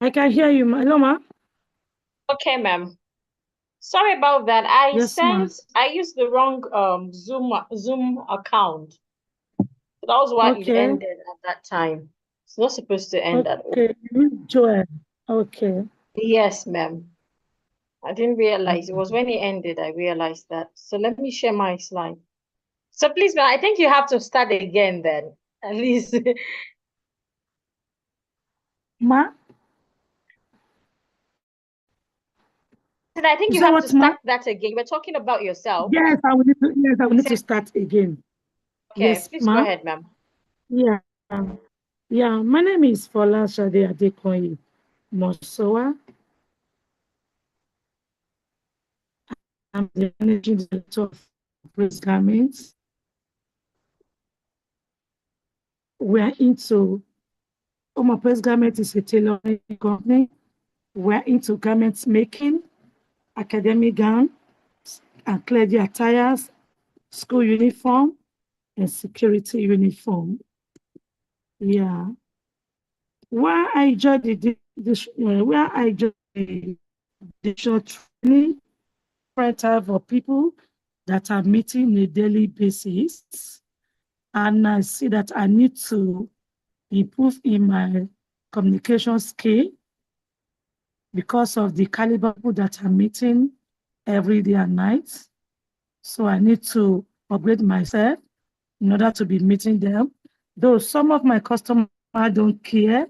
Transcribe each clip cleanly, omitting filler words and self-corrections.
I can hear you, ma. Hello, ma. Okay, ma'am. Sorry about that. I Yes, ma. sent, I used the wrong Zoom account. So that was why it Okay. ended at that time. It's not supposed to end that way. Okay. Joel. Okay. Yes, ma'am. I didn't realize. It Okay. was when it ended I realized that. So let me share my slide. So please, ma'am, I think you have to start again then. At least. Ma, I think you you say have to what, ma? start that again. We're talking about yourself. Yes, I will need to. Yes, I will You need to said, start again. okay, Yes, please go ma. ahead, ma'am. Yeah. Yeah. My name is Fola Shade Adekoye Mosowa. I'm the managing director of Praise Garments. We're into Oma Praise Garment is a tailoring company. We're into garments making, academic gown, and clergy attires, school uniform, and security uniform. Yeah. Where I enjoy where I enjoy the short training, different type of people that are meeting on a daily basis, and I see that I need to improve in my communication skill because of the caliber of people that I'm meeting every day and night. So I need to upgrade myself in order to be meeting them. Though some of my customers don't care,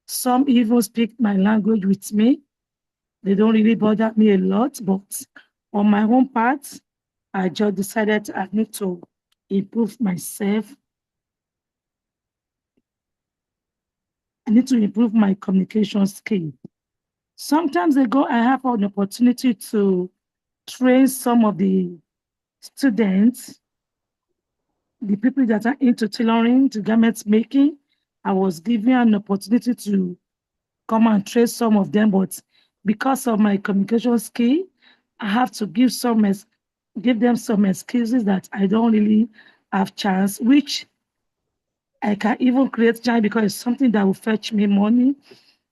some even speak my language with me. They don't really bother me a lot, but on my own part, I just decided I need to improve myself. I need to improve my communication skill. Sometimes ago, I have an opportunity to train some of the students, the people that are into tailoring, to garment making. I was given an opportunity to come and train some of them, but because of my communication skill, I have to give them some excuses that I don't really have chance, which I can even create time because it's something that will fetch me money.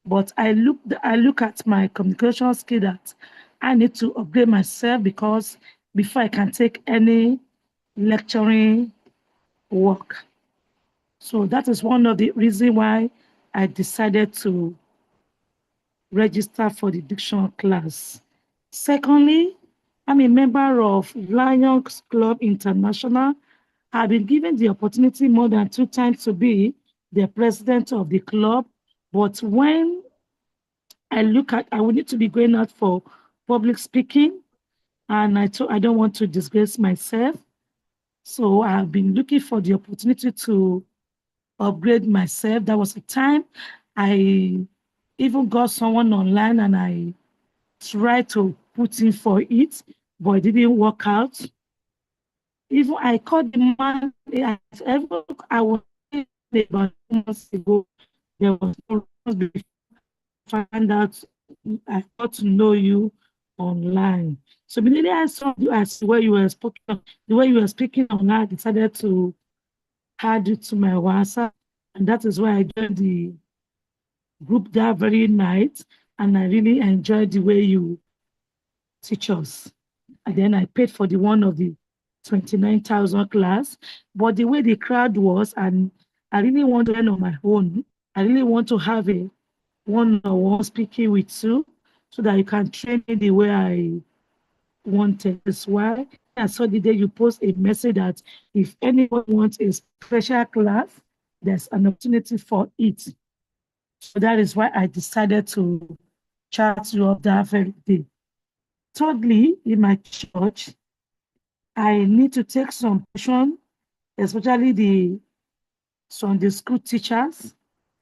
But I look at my communication skill that I need to upgrade myself because before I can take any lecturing work. So that is one of the reasons why I decided to register for the diction class. Secondly, I'm a member of Lions Club International. I've been given the opportunity more than 2 times to be the president of the club. But when I will need to be going out for public speaking, and I don't want to disgrace myself. So I've been looking for the opportunity to upgrade myself. There was a time I even got someone online and I tried to put in for it, but it didn't work out. Even I called the man, I was about 2 months ago, there was no response before I found out I got to know you online. So immediately I saw you as the way you were speaking online, I decided to add it to my WhatsApp. And that is why I joined the group that very night. And I really enjoyed the way you teach us. And then I paid for the one of the 29,000 class. But the way the crowd was, and I really want to learn on my own. I really want to have a one-on-one speaking with you so that you can train me the way I wanted. That's why I saw the day you post a message that if anyone wants a special class, there's an opportunity for it. So that is why I decided to chat you up that very day. Thirdly, in my church, I need to take some portion, especially the Sunday school teachers.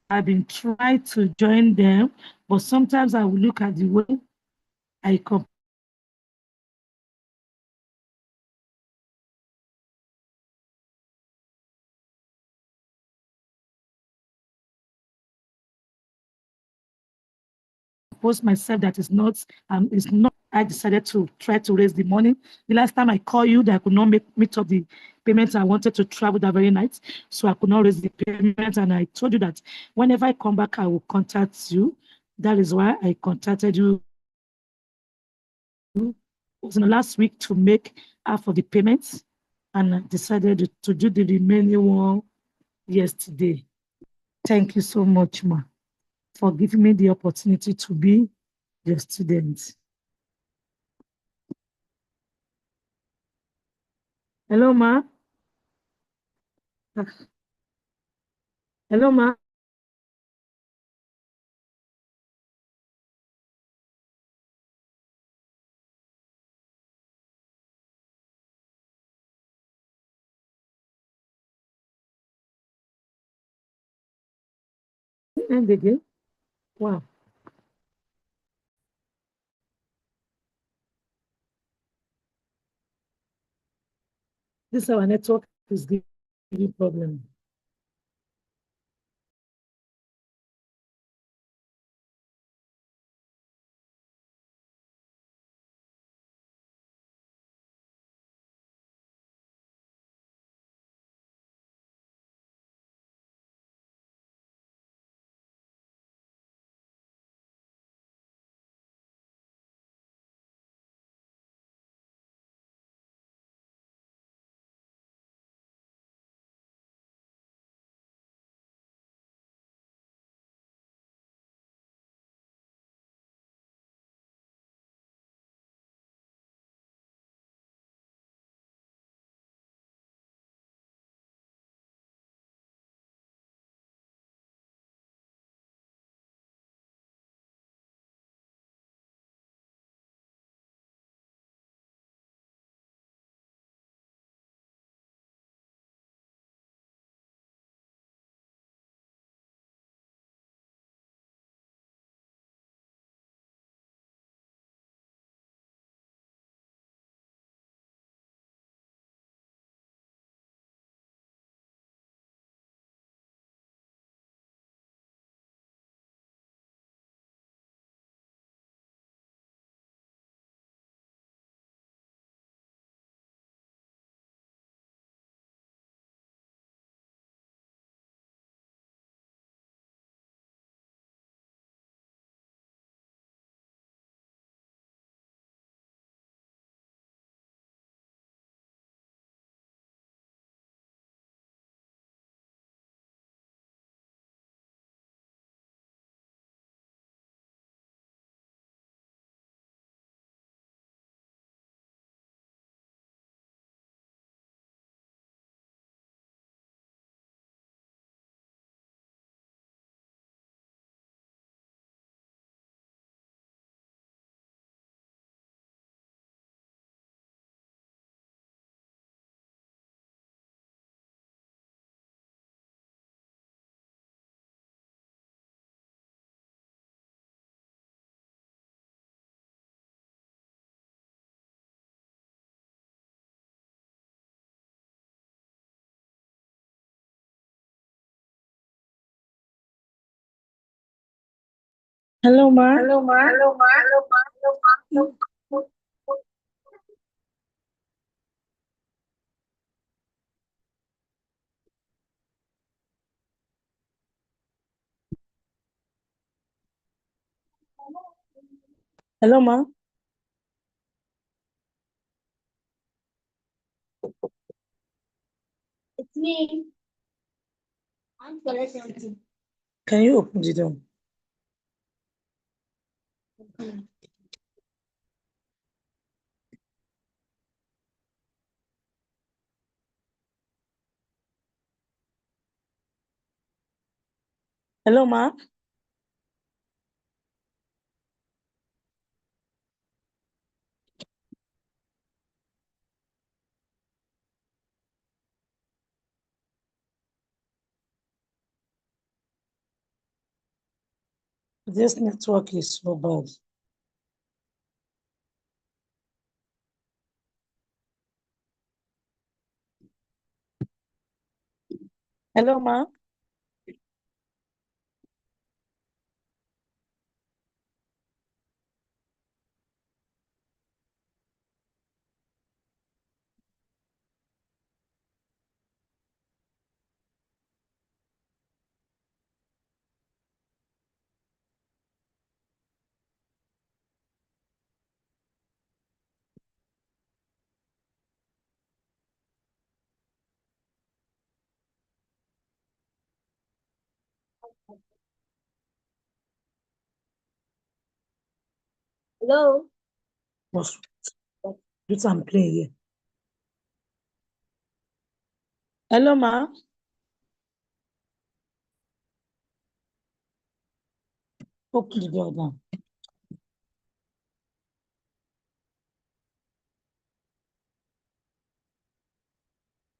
I've been trying to join them, but sometimes I will look at the way I compose myself that is not. I decided to try to raise the money. The last time I called you, that I could not meet up the payments. I wanted to travel that very night, so I could not raise the payment. And I told you that whenever I come back, I will contact you. That is why I contacted you. It was in the last week to make half of the payments, and I decided to do the remaining one yesterday. Thank you so much, ma, for giving me the opportunity to be your student. Hello, ma. Ah, hello, ma. And again. Wow. This our network is giving you problem. Hello, ma. Hello, ma. Hello, ma. Hello, ma. Hello, ma. Hello, ma. It's me. I'm Celeste. Can you open the door? Hello, ma. This network is so bad. Hello, ma. Hello. Was this I'm playing here. Hello, ma. Open the door now.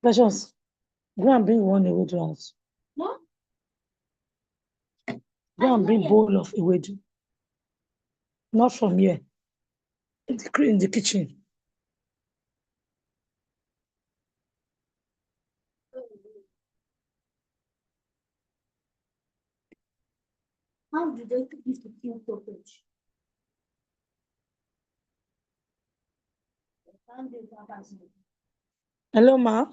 Precious, go and bring one ewedu out. What? Go and bring bowl of ewedu. Not from here. In the kitchen. How do they cook this to kill cockroach? Hello, ma.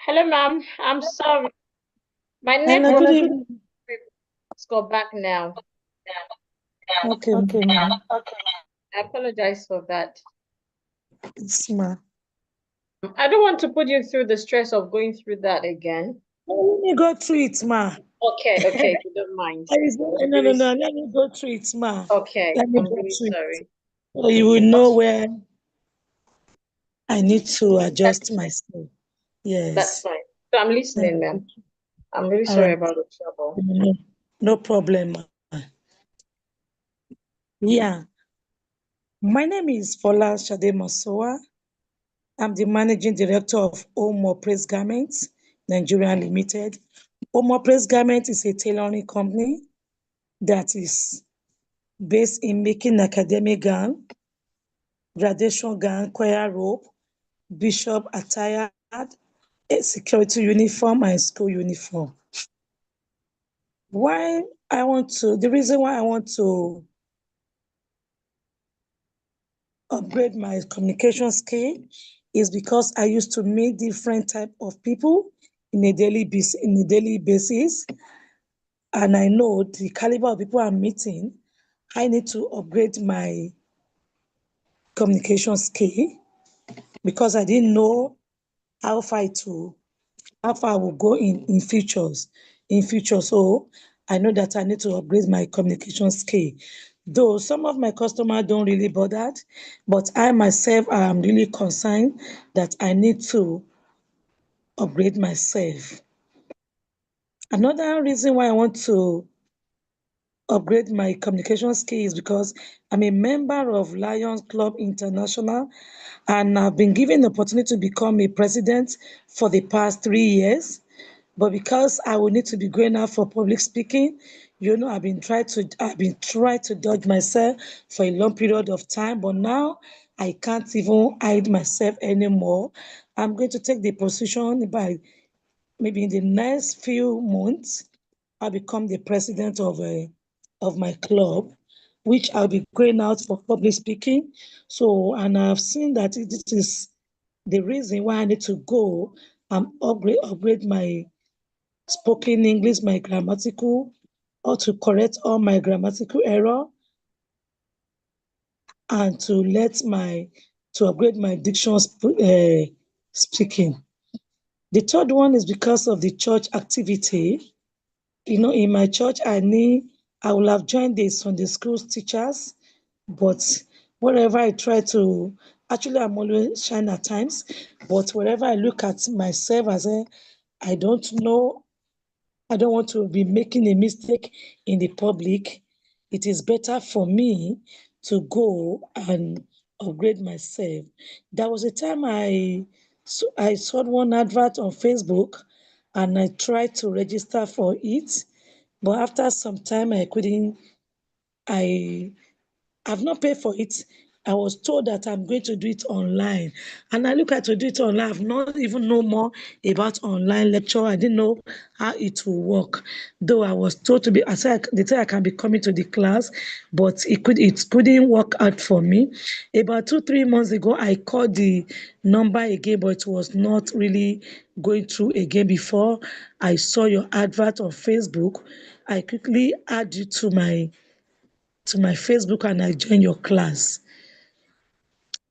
Hello, ma'am. I'm sorry. My Hello, network good evening. has got back now. Okay, ma. I apologize for that. It's ma. I don't want to put you through the stress of going through that again. Let me go through it, ma. Okay, if you don't mind. I'm No, no, really no. Let me go through it, ma. okay. Let me I'm go really through it. sorry. So you will know where I need to adjust myself. That's Yes. fine. So I'm Let listening, me go ma'am. through. I'm really All sorry right. about the trouble. No, no problem, ma. Yeah. My name is Fola Shade Masowa. I'm the managing director of Omo Press Garments, Nigeria Limited. Omo Press Garment is a tailoring company that is based in making academic gown, graduation gown, choir robe, bishop attire, a security uniform, and school uniform. The reason why I want to upgrade my communication skill is because I used to meet different type of people in a daily basis, and I know the caliber of people I'm meeting. I need to upgrade my communication skill because I didn't know how far to how far I will go in future. So I know that I need to upgrade my communication skill. Though some of my customers don't really bother, but I myself am really concerned that I need to upgrade myself. Another reason why I want to upgrade my communication skill is because I'm a member of Lions Club International, and I've been given the opportunity to become a president for the past 3 years. But because I will need to be going out for public speaking, I've been trying to dodge myself for a long period of time. But now I can't even hide myself anymore. I'm going to take the position by maybe in the next few months. I'll become the president of my club, which I'll be going out for public speaking. So, and I've seen that this is the reason why I need to go and upgrade my spoken English, my grammatical, or to correct all my grammatical error, and to upgrade my diction speaking. The third one is because of the church activity. In my church, I will have joined the Sunday school teachers, but wherever I try to, actually, I'm always shy at times, but wherever I look at myself as I don't know, I don't want to be making a mistake in the public. It is better for me to go and upgrade myself. There was a time I saw one advert on Facebook and I tried to register for it, but after some time I couldn't. I I've not paid for it. I was told that I'm going to do it online. And I look at to do it online. I've not even know more about online lecture. I didn't know how it will work. Though I was told to be, I said they said I can be coming to the class, but it couldn't work out for me. About 2, 3 months ago, I called the number again, but it was not really going through again. Before I saw your advert on Facebook, I quickly add you to my Facebook and I joined your class.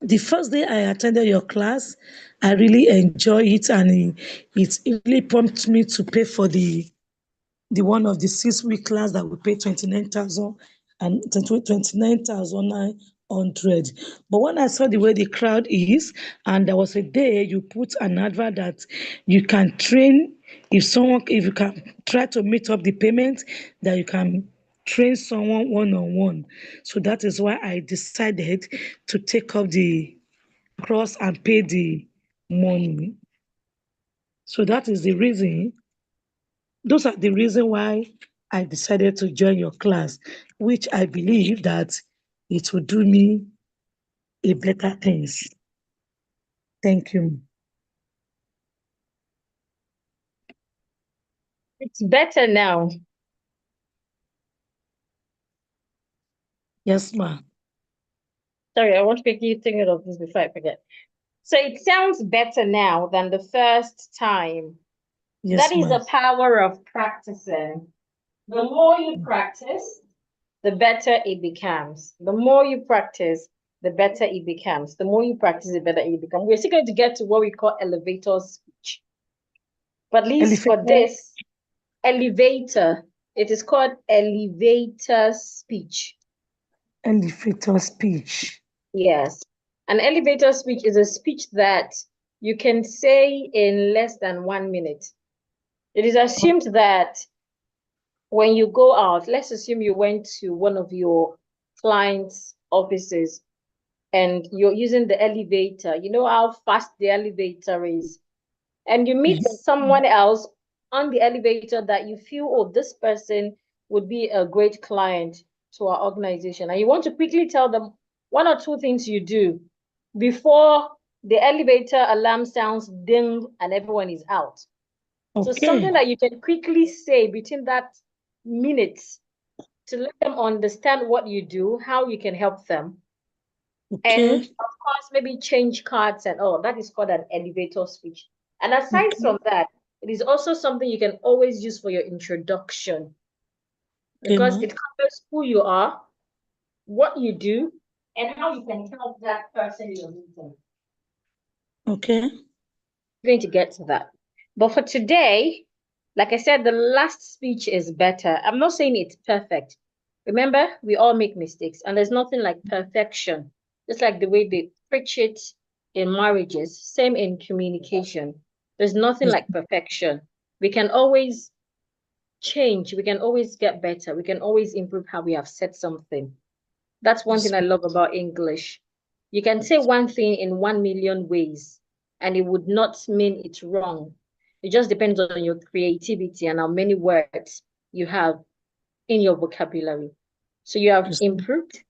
The first day I attended your class, I really enjoyed it and it really prompted me to pay for the one of the 6 week class that we pay 29,000 and 29,900. But when I saw the way the crowd is, and there was a day you put an advert that you can train if you can try to meet up the payment, that you can train someone one on one. So that is why I decided to take up the cross and pay the money. So that is the reason those are the reason why I decided to join your class, which I believe that it will do me a better things. Thank you. It's better now. Yes, ma. Sorry, I want to quickly think of this before I forget. So it sounds better now than the first time. That Yes, is ma. the power of practicing. The more you practice, the better it becomes. The more you practice, the better it becomes. The more you practice, the better it becomes. We're still going to get to what we call elevator speech. But at least for Elevator, this, elevator, it is called elevator speech. elevator speech. Yes. An elevator speech is a speech that you can say in less than 1 minute. It is assumed that when you go out, let's assume you went to one of your clients' offices and you're using the elevator. You know how fast the elevator is. And you meet Yes. someone else on the elevator that you feel, oh, this person would be a great client to our organization. And you want to quickly tell them one or two things you do before the elevator alarm sounds ding and everyone is out. So something Okay. that you can quickly say between that minutes to let them understand what you do, how you can help them. And Okay. of course, maybe change cards and all. That is called an elevator speech. And aside Okay. from that, it is also something you can always use for your introduction Okay, because ma. it covers who you are, what you do, and how you can help that person you're meeting. Okay. Going to get to that. But for today, like I said, the last speech is better. I'm not saying it's perfect. Remember, we all make mistakes, and there's nothing like perfection. Just like the way they preach it in marriages, same in communication. There's nothing Yes. like perfection. We can always change, we can always get better, we can always improve how we have said something. That's one Yes. thing I love about English. You can say one thing in 1 million ways, and it would not mean it's wrong. It just depends on your creativity and how many words you have in your vocabulary. So you have Yes. improved,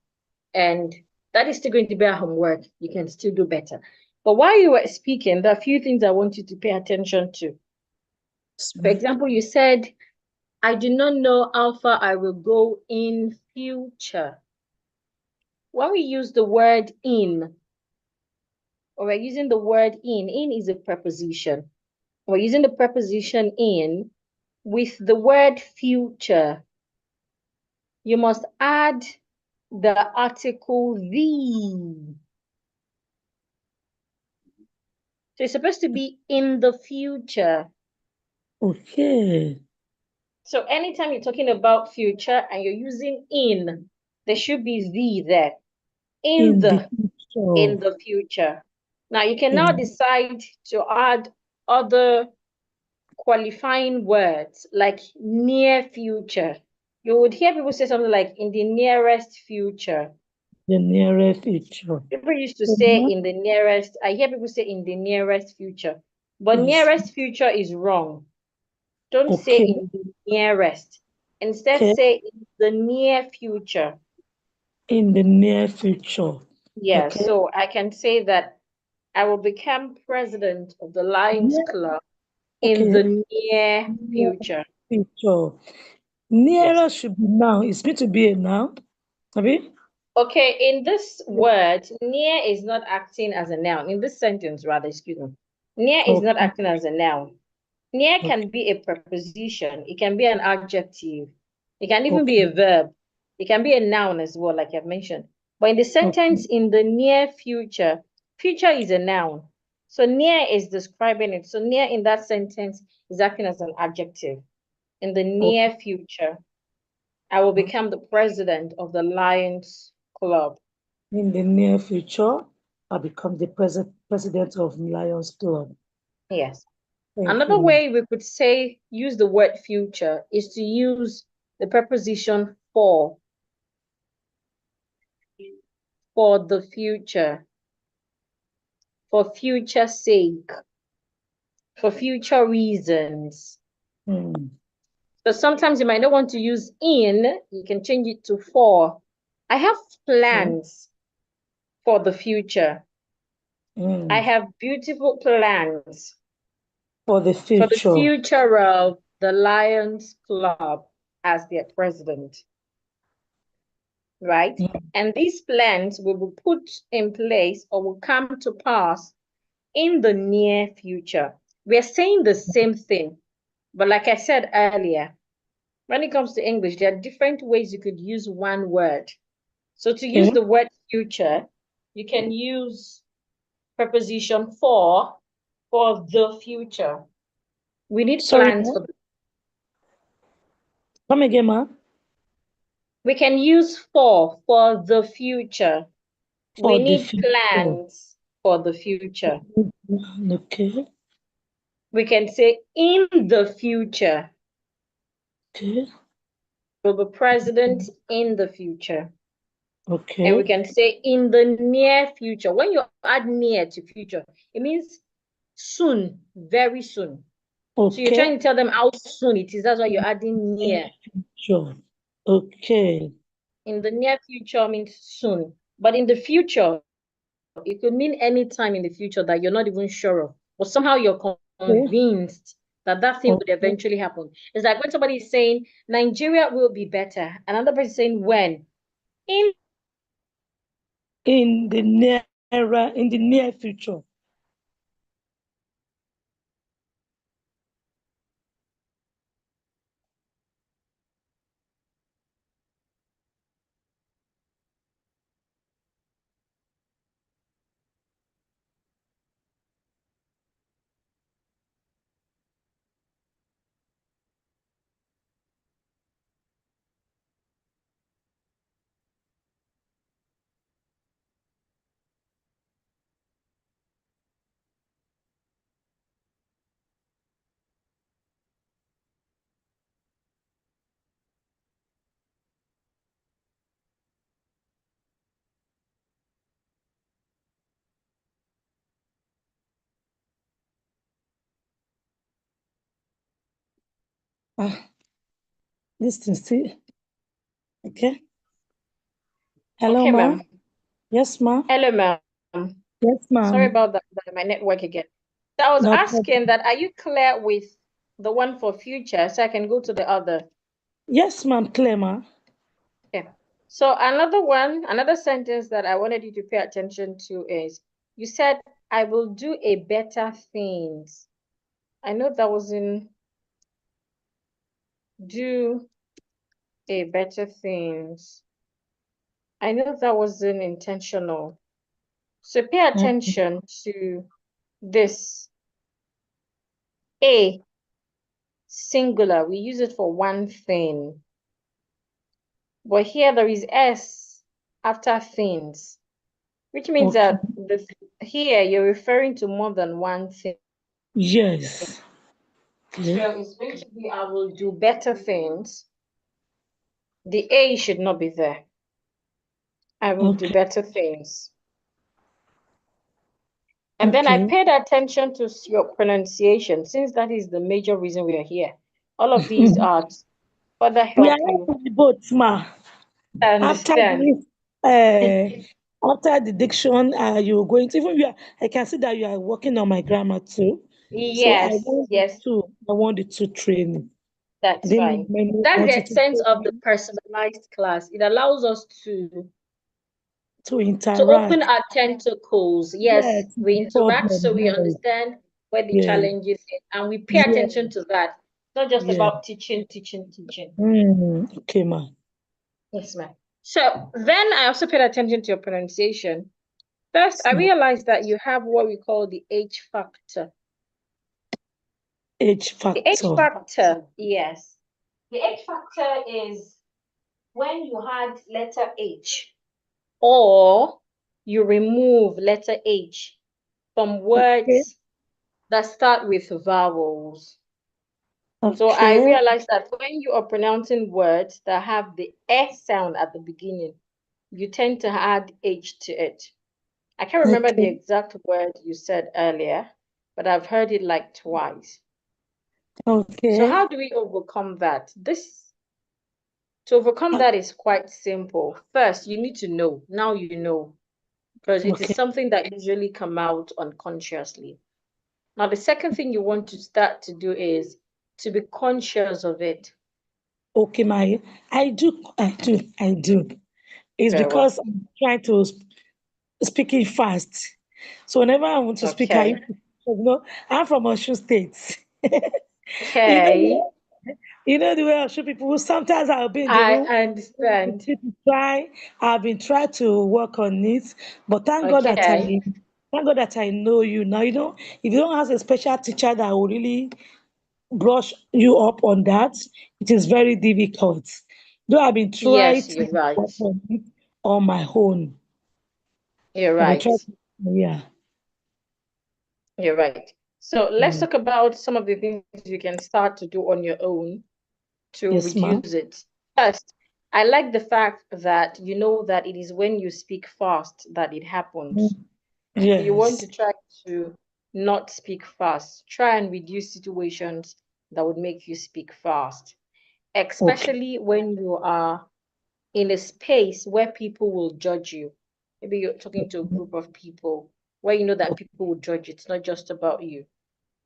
and That is still going to be our homework. You can still do better. But while you were speaking, there are a few things I want you to pay attention to. For example, you said, I do not know how far I will go in future. When we use the word in, or we're using the word in is a preposition. We're using the preposition in with the word future. You must add the article the. So it's supposed to be in the future. Okay. So anytime you're talking about future and you're using in, there should be the there. In the In future. the future. Now you can now In, decide to add other qualifying words like near future. You would hear people say something like in the nearest future. the nearer future. People used to say Mhm. in the nearest, I hear people say in the nearest future, but Yes. nearest future is wrong. Don't say Okay. in the nearest. Instead, Okay. say in the near future. In the near future. Yeah, Okay. so I can say that I will become president of the Lions Near, Club in okay. the near Near future. future. Yes. Nearer should be now. It's going to be a noun. Abi? Okay, in this word, near is not acting as a noun. In this sentence, rather, excuse me. Near is not Okay. acting as a noun. Near Okay. can be a preposition. It can be an adjective. It can even be Okay. a verb. It can be a noun as well, like I've mentioned. But in the Okay. sentence, in the near future, future is a noun. So near is describing it. So near in that sentence is acting as an adjective. In the Okay. near future, I will become the president of the Lions Club. In the near future, I become the president of Lions Club. Yes. Thank Another you. way we could say use the word future is to use the preposition for the future, for future sake, for future reasons. Mm. So sometimes you might not want to use in, you can change it to for. I have Okay. plans for the future. I Mm. have beautiful plans For the for the future. future of the Lions Club as their president, right? Mm. And these plans will be put in place or will come to pass in the near future. We're saying the same thing, but like I said earlier, when it comes to English, there are different ways you could use one word. So to use Okay. the word future, you can use preposition for the future. We need Sorry, plans ma. for the, Come again, ma. we can use for the future. We For the need future. plans for the future. Okay. We can say in the future, Okay. will be president in the future. And we Okay. can say in the near future. When you add near to future, it means soon, very soon. So you're Okay. trying to tell them how soon it is. That's why you're adding near. Future. Okay. In the near future means soon. But in the future, it could mean any time in the future that you're not even sure of. But somehow you're Okay. convinced that that thing would Okay. eventually happen. It's like when somebody is saying Nigeria will be better. Another person saying when? In In the near future. Ah, this thing still. Okay. Hello, okay, ma. ma'am. Yes, ma'am. Hello, ma'am. Yes, Sorry ma'am. about that, my network again. So I was No asking problem. that, are you clear with the one for future so I can go to the other? Yes, ma'am. Clear, ma'am. Okay. So another one, another sentence that I wanted you to pay attention to is, you said, I will do a better things. I know that was in do a better things. I know that wasn't intentional. So pay Okay. attention to this. A, singular, we use it for one thing. But here there is S after things, which means Okay. that here you're referring to more than one thing. Yes. Okay. So it's going to be, I will do better things. The A should not be there. I will do Okay. better things. And then I Okay. paid attention to your pronunciation, since that is the major reason we are here. All of these are to further We are help here you for the both, ma. After understand. this, after the diction, you're going to even I can see that you are working on my grammar too. So Yes, yes, I want the two training. I that's didn't know fine. many That's the wanted to essence of the train personalized class. It allows us to to open interact. our tentacles. Yes, Yes, we no interact problem. so we Yes, understand where the yes, challenges is, and we pay attention yes, to that. It's not just yes. about teaching, teaching, teaching. Okay, ma. Yes, ma'am. So then I also paid attention to your pronunciation. First, Yes, I ma. realized that you have what we call the H factor. Age The H factor. factor, yes. The H factor is when you had letter H or you remove letter H from Okay, words that start with vowels. So I okay, realized that when you are pronouncing words that have the S sound at the beginning, you tend to add H to it. I can't remember the okay, exact word you said earlier, but I've heard it like twice. So okay, how do we overcome that? To overcome that is quite simple. First, you need to know. Now you know, because it is okay, something that usually come out unconsciously. Now, the second thing you want to start to do is to be conscious of it. okay, my. I do. It's Very well. because I'm trying to speak it fast. So whenever I want to speak, Okay. I'm from Osun State. You know, Okay. you know the way I show people. Sometimes I'll be in the I room. understand. People try. I've been trying to work on it, but Okay. thank God that I know you now. You know, if you don't have a special teacher that will really brush you up on that, it is very difficult. Though I've been trying Yes, to you're right. work on it on my own. You're I've been right. trying. Yeah. You're right. So let's Mm. talk about some of the things you can start to do on your own to Yes, ma'am. reduce it. First, I like the fact that you know that it is when you speak fast that it Mm. happens. You want to Yes. try to not speak fast. Try and reduce situations that would make you speak fast, Okay. especially when you are in a space where people will judge you. Maybe you're talking to a group of people where you know that people will judge you. It's not just about you.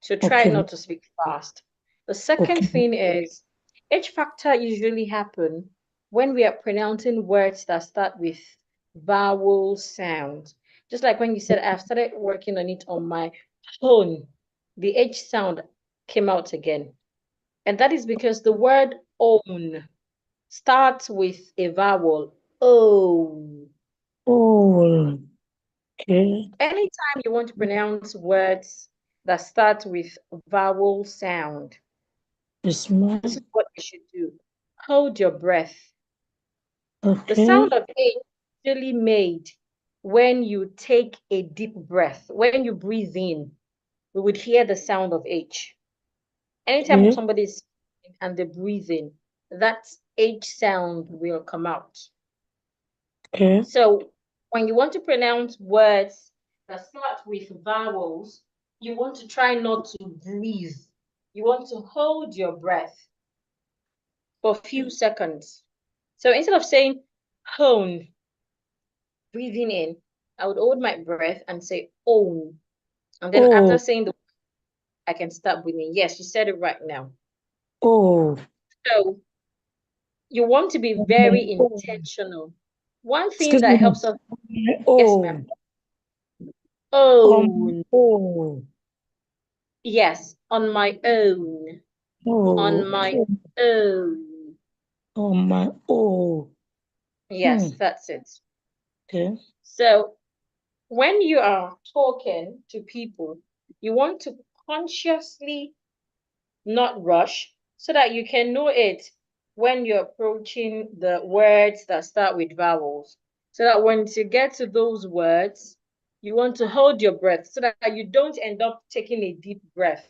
So try Okay. not to speak fast. The second Okay. thing is H factor usually happen when we are pronouncing words that start with vowel sound. Just like when you said, I've started working on it on my phone, the H sound came out again. And that is because the word own starts with a vowel. O. Oh. Okay. Anytime you want to pronounce words that start with vowel sound, Yes, this is ma'am. what you should do. Hold your breath. The sound Okay. of A is usually made when you take a deep breath. When you breathe in, we would hear the sound of H. Anytime Okay. somebody is speaking and they breathe in, that H sound will come out. Okay. So when you want to pronounce words that start with vowels, you want to try not to breathe. You want to hold your breath for a few seconds. So instead of saying hone, breathing in, I would hold my breath and say own. And then after Oh, saying the I can start breathing. Yes, you said it right now. oh, So you want to be my very oh. intentional. One thing Excuse that me. helps us, My yes, ma'am. oh, Own. oh, Yes, on my own. On oh, my oh, own. my oh. Yes, Hmm. that's it. Okay. So when you are talking to people, you want to consciously not rush so that you can know it when you're approaching the words that start with vowels. So that when you get to those words, you want to hold your breath so that you don't end up taking a deep breath.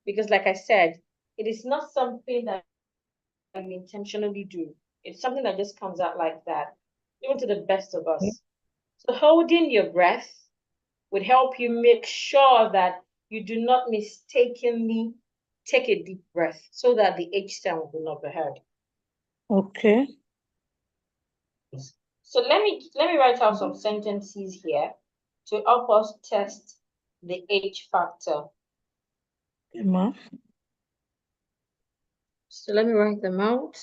Because, like I said, it is not something that you intentionally do, it's something that just comes out like that, even to the best of us. So, holding your breath would help you make sure that you do not mistakenly take a deep breath so that the H sound will not be heard. Okay. So let me write out some sentences here to help us test the H factor. Okay, ma. So let me write them out.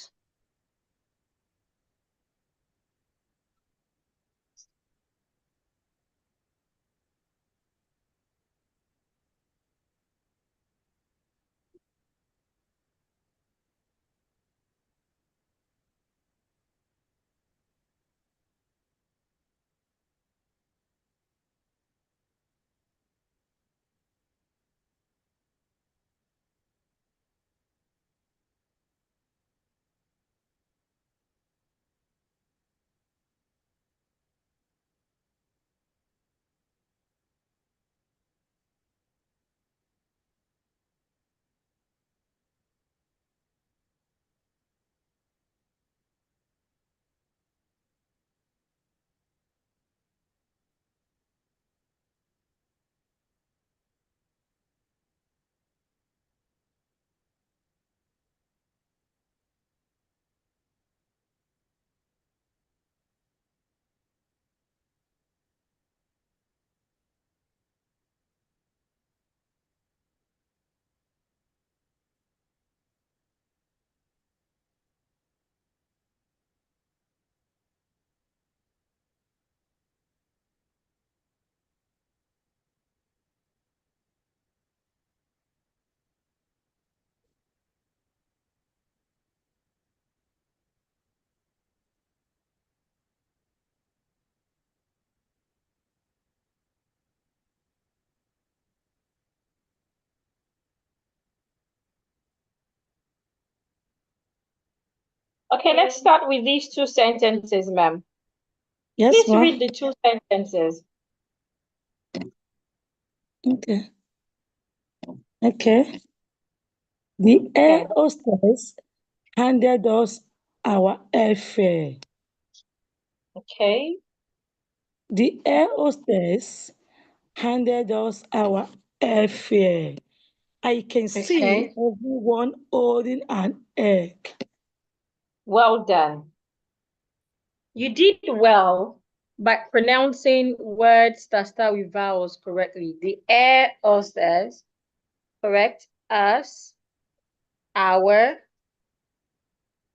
Okay, let's start with these two sentences, ma'am. Yes, Please ma. read the two sentences. Okay. Okay. The air Okay. hostess handed us our airfare. Okay. The air hostess handed us our airfare. I can see Okay. everyone holding an egg. Well done. You did well by pronouncing words that start with vowels correctly. The air hostess, correct? Us, our,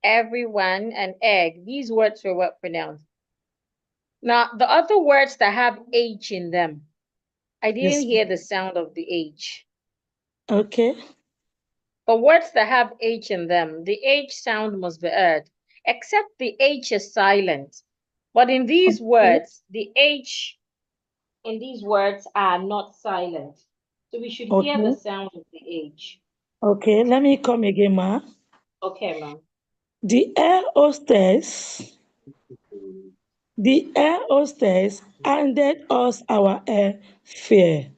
everyone, and egg. These words were well pronounced. Now, the other words that have H in them, I didn't Yes. hear the sound of the H. Okay. But words that have H in them, the H sound must be heard, except the H is silent. But in these Okay. words, the H in these words are not silent. So we should hear the Okay. sound of the H. Okay. Let me come again, ma. Okay, ma'am. The air hostess, the air hostess handed us our airfare.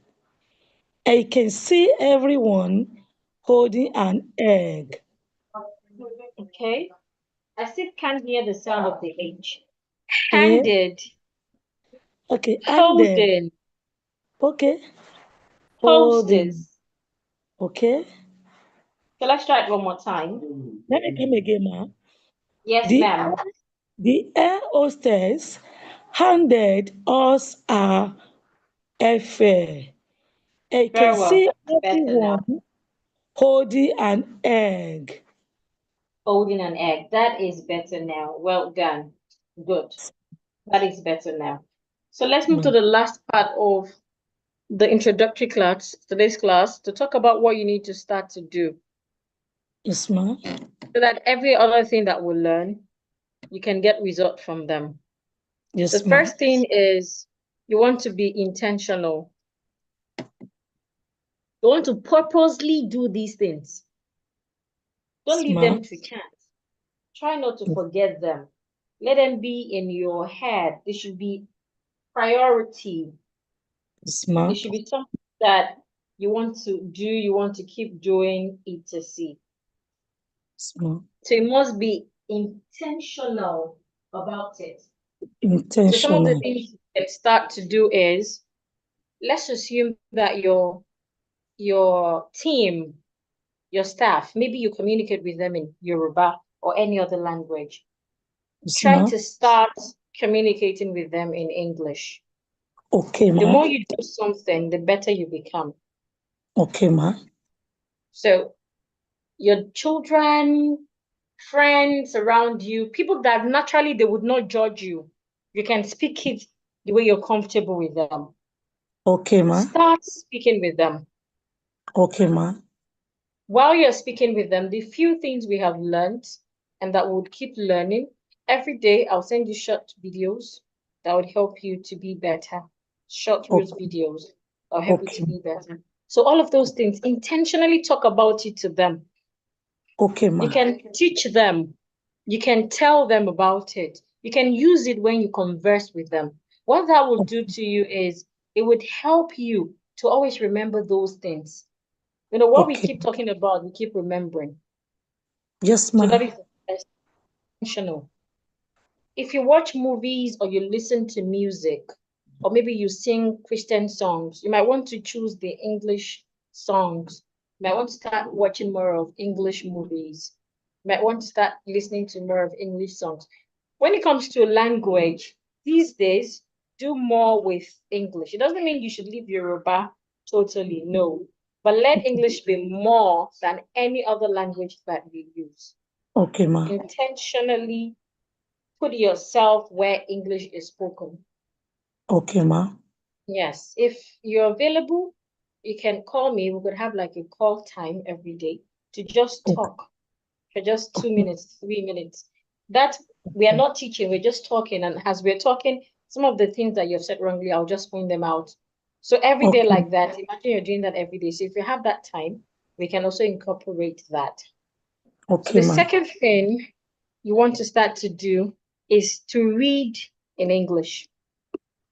I can see everyone holding an egg. Okay. I still can't hear the sound of the H. Okay. Handed, Okay. Handed. holding, Okay. Holding. hostess. Okay. So let's try it one more time. Let me come again, ma. Yes, The ma'am. the air hostess Handed us are fair. I can Very well. see Better now. everyone holding an egg. Holding an egg. That is better now. Well done. Good. That is better now. So let's move to Ma. the last part of the introductory class, today's class, to talk about what you need to start to do Yes, ma. so that every other thing that we learn, you can get result from them. The Yes, ma. first thing is you want to be intentional. You want to purposely do these things. Don't Yes, leave ma. them to chance. Try not to forget them. Let them be in your head. They should be priority. Yes, ma. It should be something that you want to do, you want to keep doing, etc. Yes, ma. So you must be intentional about it. So some of the Intentional. things you can start to do is, let's assume that your team, your staff, maybe you communicate with them in Yoruba or any other language. Yes, Try ma. to start communicating with them in English. Okay, The ma. more you do something, the better you become. Okay, ma. So your children, friends around you, people that naturally they would not judge you, you can speak it the way you're comfortable with them. Okay, ma. Start speaking with them. Okay, ma. While you're speaking with them, the few things we have learned and that we would keep learning, every day I'll send you short videos that would help you to be better. Short reels Okay, videos that will help you to okay, be better. So all of those things, intentionally talk about it to them. okay, You ma. can teach them. You can tell them about it. You can use it when you converse with them. What that will do to you is it would help you to always remember those things. You know, what we Okay. keep talking about, we keep remembering. Yes, So ma. that is intentional. If you watch movies or you listen to music, or maybe you sing Christian songs, you might want to choose the English songs. You might want to start watching more of English movies. You might want to start listening to more of English songs. When it comes to language, these days, do more with English. It doesn't mean you should leave Yoruba totally, no. But let English be more than any other language that you use. Okay, ma. Intentionally put yourself where English is spoken. Okay, ma. Yes, if you're available, you can call me. We could have like a call time every day to just Okay, talk for just two okay, minutes, 3 minutes. That we are not teaching, we're just talking. And as we're talking, some of the things that you've said wrongly, I'll just point them out. So every day okay, like that, imagine you're doing that every day. So if you have that time, we can also incorporate that. So okay, the ma. second thing you want to start to do is to read in English.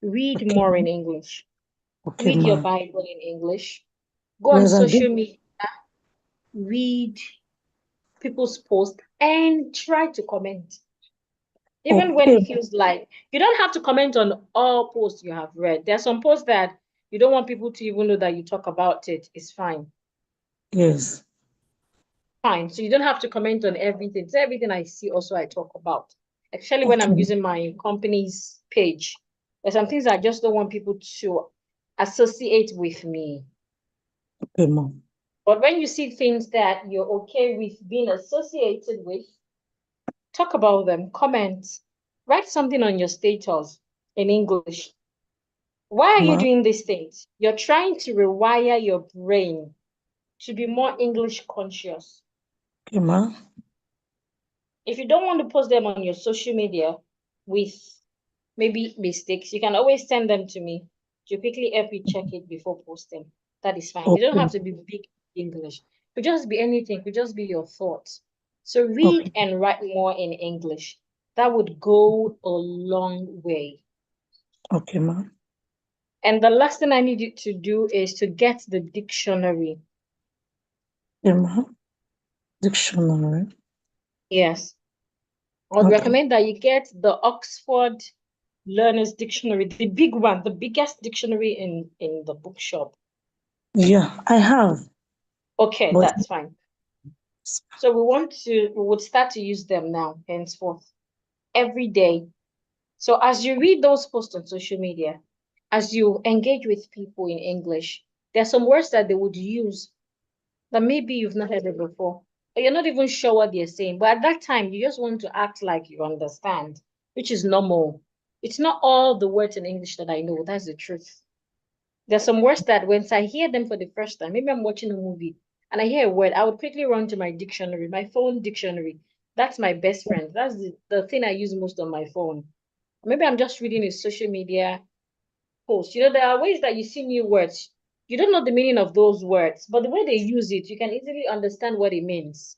Read Okay, more ma. in English. Okay, Read your ma. Bible in English. Go on Yes, I do. social media, read people's posts, and try to comment. Even when Okay, it feels like you don't have to comment on all posts you have read. There are some posts that you don't want people to even know that you talk about it. It's fine. yes. Fine. So you don't have to comment on everything. So everything I see also I talk about. Especially when Okay, I'm using my company's page. There's some things I just don't want people to associate with me. okay, ma. But when you see things that you're okay with being associated with, talk about them, comment, write something on your status in English. Why are you Ma. doing these things? You're trying to rewire your brain to be more English conscious. Okay, ma. If you don't want to post them on your social media with maybe mistakes, you can always send them to me to quickly help you check it before posting. That is fine. It don't Okay, have to be big English. It could just be anything. It could just be your thoughts. So read okay, and write more in English. That would go a long way. okay, ma. And the last thing I need you to do is to get the dictionary. Okay, ma. Dictionary. Yes. I would Okay. recommend that you get the Oxford Learner's Dictionary, the big one, the biggest dictionary in the bookshop. Yeah, I have, Okay, but that's fine. So we would start to use them now, henceforth, every day. So as you read those posts on social media, as you engage with people in English, there are some words that they would use that maybe you've not heard it before, or you're not even sure what they're saying. But at that time, you just want to act like you understand, which is normal. It's not all the words in English that I know. That's the truth. There's some words that when I hear them for the first time, maybe I'm watching a movie and I hear a word, I would quickly run to my dictionary, my phone dictionary. That's my best friend. That's the thing I use most on my phone. Maybe I'm just reading a social media post. There are ways that you see new words. You don't know the meaning of those words, but the way they use it, you can easily understand what it means.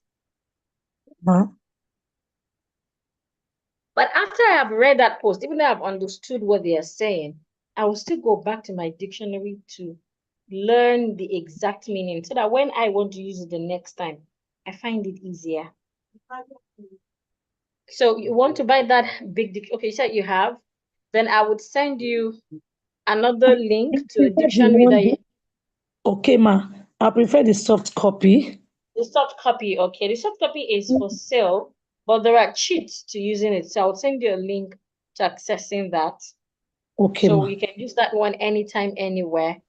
Huh? But after I have read that post, even though I've understood what they are saying, I will still go back to my dictionary to learn the exact meaning so that when I want to use it the next time, I find it easier. So you want to buy that big dictionary? Okay, you said you have. Then I would send you another link to a dictionary that you, Okay, ma. I prefer the soft copy. the soft copy. Okay, the soft copy is for sale, but there are cheats to using it. So I'll send you a link to accessing that. Okay, So ma. you can use that one anytime, anywhere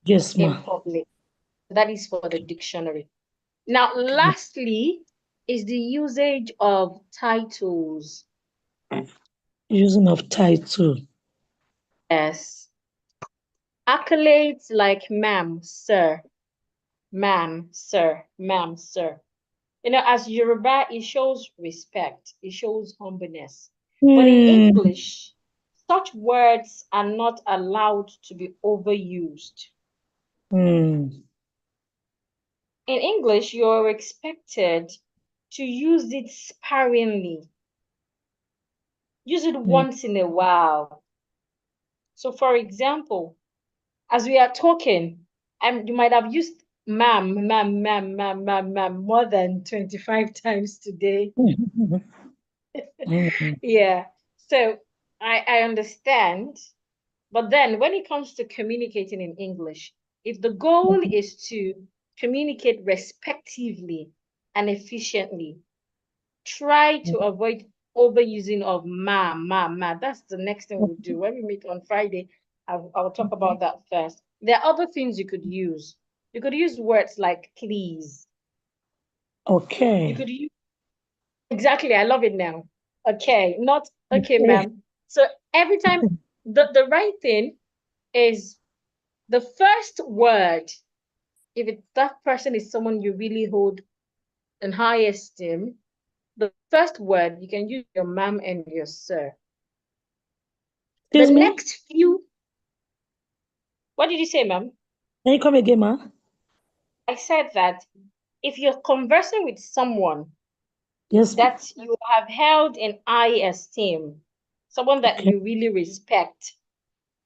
Yes, in ma. public. That is for the dictionary. Now, lastly, is the usage of titles. Using of title. Yes. Accolades like ma'am, sir, ma'am, sir, ma'am, sir. As Yoruba, it shows respect, it shows humbleness. But in Hmm. English, such words are not allowed to be overused. Hmm. In English, you're expected to use it sparingly. Use it Hmm. once in a while. So, for example, as we are talking, you might have used ma'am, ma'am, ma'am, ma'am, ma'am, ma'am more than 25 times today. Hmm. Yeah. So I understand. But then when it comes to communicating in English, if the goal is to communicate respectively and efficiently, try to avoid overusing of ma, ma, ma. That's the next thing we'll do. When we meet on Friday, I'll talk about that first. There are other things you could use. You could use words like please. You Okay. could use exactly, I love it now. Okay, not okay, Okay. ma'am. So every time the right thing is the first word, if that person is someone you really hold in high esteem, the first word you can use your ma'am and your sir. The Excuse me. next few, what did you say, ma'am? Can you come again, ma? I said that if you're conversing with someone Yes. that you have held in high esteem, someone that Okay. you really respect,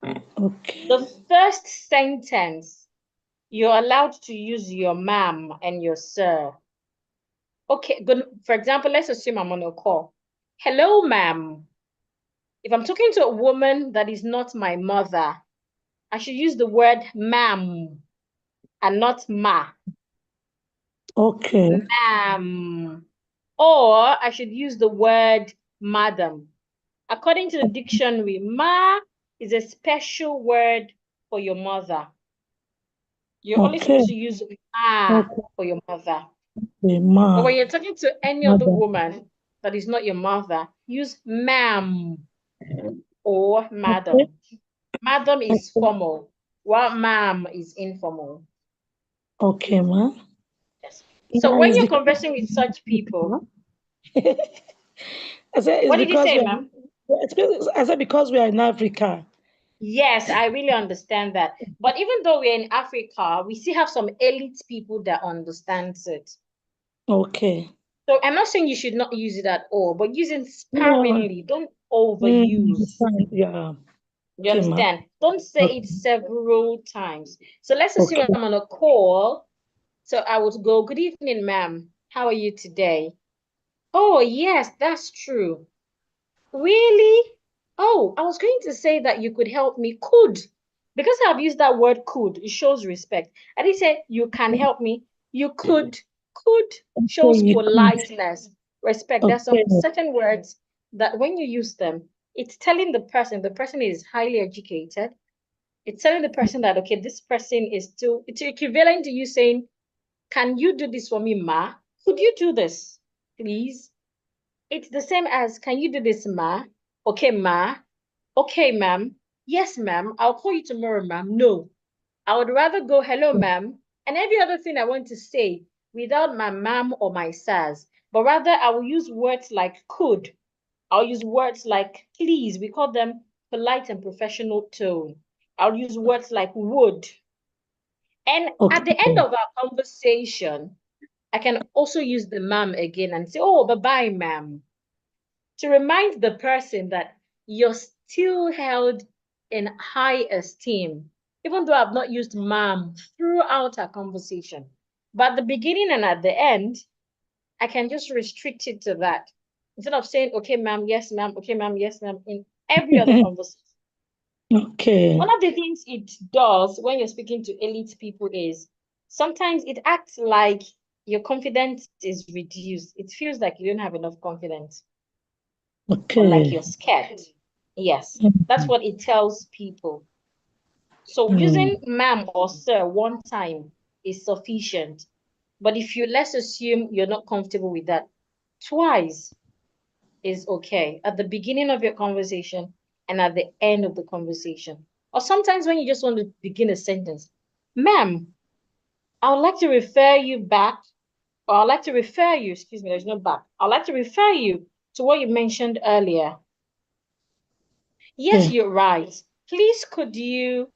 the Okay. first sentence, you're allowed to use your ma'am and your sir. Okay, good. For example, let's assume I'm on a call. Hello, ma'am. If I'm talking to a woman that is not my mother, I should use the word ma'am and not ma. Okay. Ma'am. Or I should use the word madam. According to the dictionary, ma is a special word for your mother. You're only Okay. supposed to use ma Okay. for your mother. But Ma. when you're talking to any other Mother. woman that is not your mother, use ma'am or Okay. madam. Madam is formal, while ma'am is informal. Okay, ma. Yes. So Yeah, when it's you're because conversing with such people, I said it's what did you because say, we ma'am? I said because we are in Africa. Yes, I really understand that. But even though we're in Africa, we still have some elite people that understands it. Okay. So I'm not saying you should not use it at all, but using Yeah. sparingly. Don't overuse. Fine. Yeah. You Okay, ma. understand? Don't say it Okay. several times. So let's assume Okay. I'm on a call. So I would go, good evening, ma'am. How are you today? Oh, yes, that's true. Really? Oh, I was going to say that you could help me. Could. Because I've used that word could, it shows respect. I didn't say you can help me. You could. Could Okay. shows You could. politeness, respect. There's Okay. some certain words that when you use them, it's telling the person is highly educated. It's telling the person that, okay, this person is still, it's equivalent to you saying, can you do this for me, ma? Could you do this, please? It's the same as, can you do this, ma? Okay, ma. Okay, ma'am. Yes, ma'am. I'll call you tomorrow, ma'am. No. I would rather go, hello, ma'am, and every other thing I want to say without my ma'am or my sirs. But rather, I will use words like could. I'll use words like please. We call them polite and professional tone. I'll use words like would. And at the end Okay. of our conversation, I can also use the ma'am again and say, oh, bye-bye, ma'am, to remind the person that you're still held in high esteem, even though I've not used ma'am throughout our conversation. But at the beginning and at the end, I can just restrict it to that. Instead of saying, okay, ma'am, yes, ma'am, okay, ma'am, yes, ma'am, in every other conversation. Okay. One of the things it does when you're speaking to elite people is sometimes it acts like your confidence is reduced. It feels like you don't have enough confidence or like Okay. you're scared. Yes, that's Mm, what it tells people. So using mm, ma'am or sir one time is sufficient. But if you, let's assume you're not comfortable with that, twice is okay. At the beginning of your conversation and at the end of the conversation. Or sometimes when you just want to begin a sentence, ma'am, I would like to refer you back, or I'd like to refer you, excuse me, there's no back. I'd like to refer you to what you mentioned earlier. Yes, okay. you're right. Please, could you,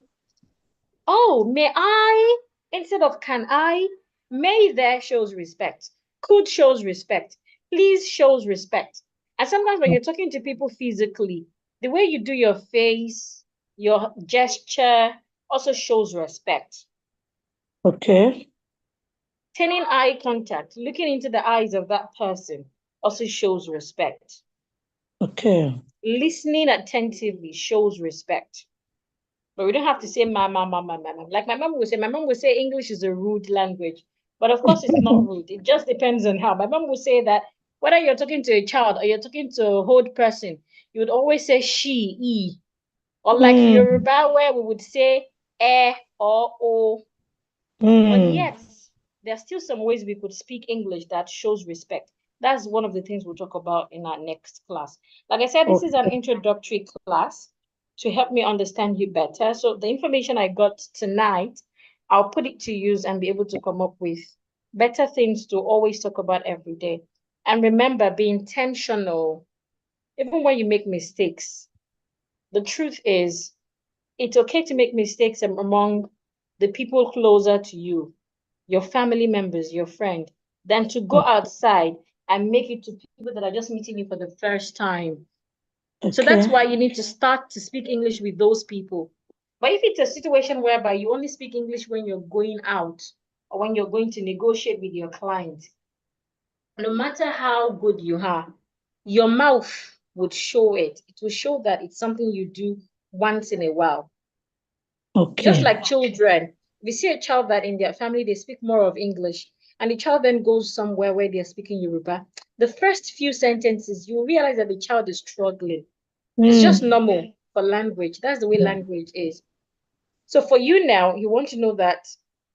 oh, may I, instead of can I, may there shows respect. Could shows respect. Please shows respect. And sometimes when you're talking to people physically, the way you do your face, your gesture also shows respect. Okay. Turning eye contact, looking into the eyes of that person also shows respect. Okay. Listening attentively shows respect. But we don't have to say mama, mama, mama. Like my mom would say English is a rude language. But of course, it's not rude. It just depends on how. My mom would say that whether you're talking to a child or you're talking to a old person, you would always say she, e. Or like Mm, Yoruba, where we would say or o. But mm. yet, there are still some ways we could speak English that shows respect. That's one of the things we'll talk about in our next class. Like I said, this is an Okay. introductory class to help me understand you better. So the information I got tonight, I'll put it to use and be able to come up with better things to always talk about every day. And remember, be intentional, even when you make mistakes. The truth is, it's okay to make mistakes among the people closer to you, your family members, your friend, than to go outside and make it to people that are just meeting you for the first time. So that's Okay. why you need to start to speak English with those people. But if it's a situation whereby you only speak English when you're going out or when you're going to negotiate with your client, no matter how good you are, your mouth would show it. It will show that it's something you do once in a while. Just Okay. like children, we see a child that in their family they speak more of English, and the child then goes somewhere where they're speaking Yoruba. The first few sentences, you realize that the child is struggling. It's just Mm. normal for language. That's the way language is. So for you now, you want to know that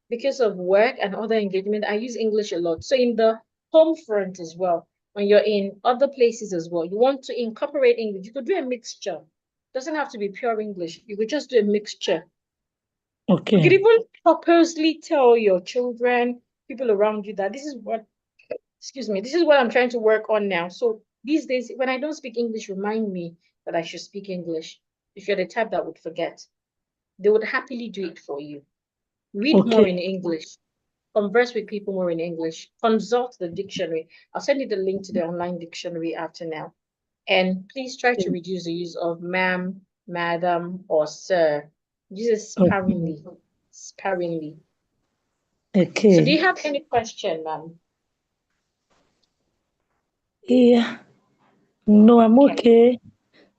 because of work and other engagement, I use English a lot. So in the home front as well, when you're in other places as well, you want to incorporate English. You could do a mixture. It doesn't have to be pure English. You could just do a mixture. You could Okay. even purposely tell your children, people around you that this is what, excuse me, this is what I'm trying to work on now. So these days, when I don't speak English, remind me that I should speak English. If you're the type that would forget, they would happily do it for you. Read more Okay. in English, converse with people more in English, consult the dictionary. I'll send you the link to the online dictionary after now. And please try to reduce the use of ma'am, madam, or sir. Use it Okay. sparingly. Sparingly. So do Okay. you have any question, ma'am? Yeah. No, I'm Okay. okay.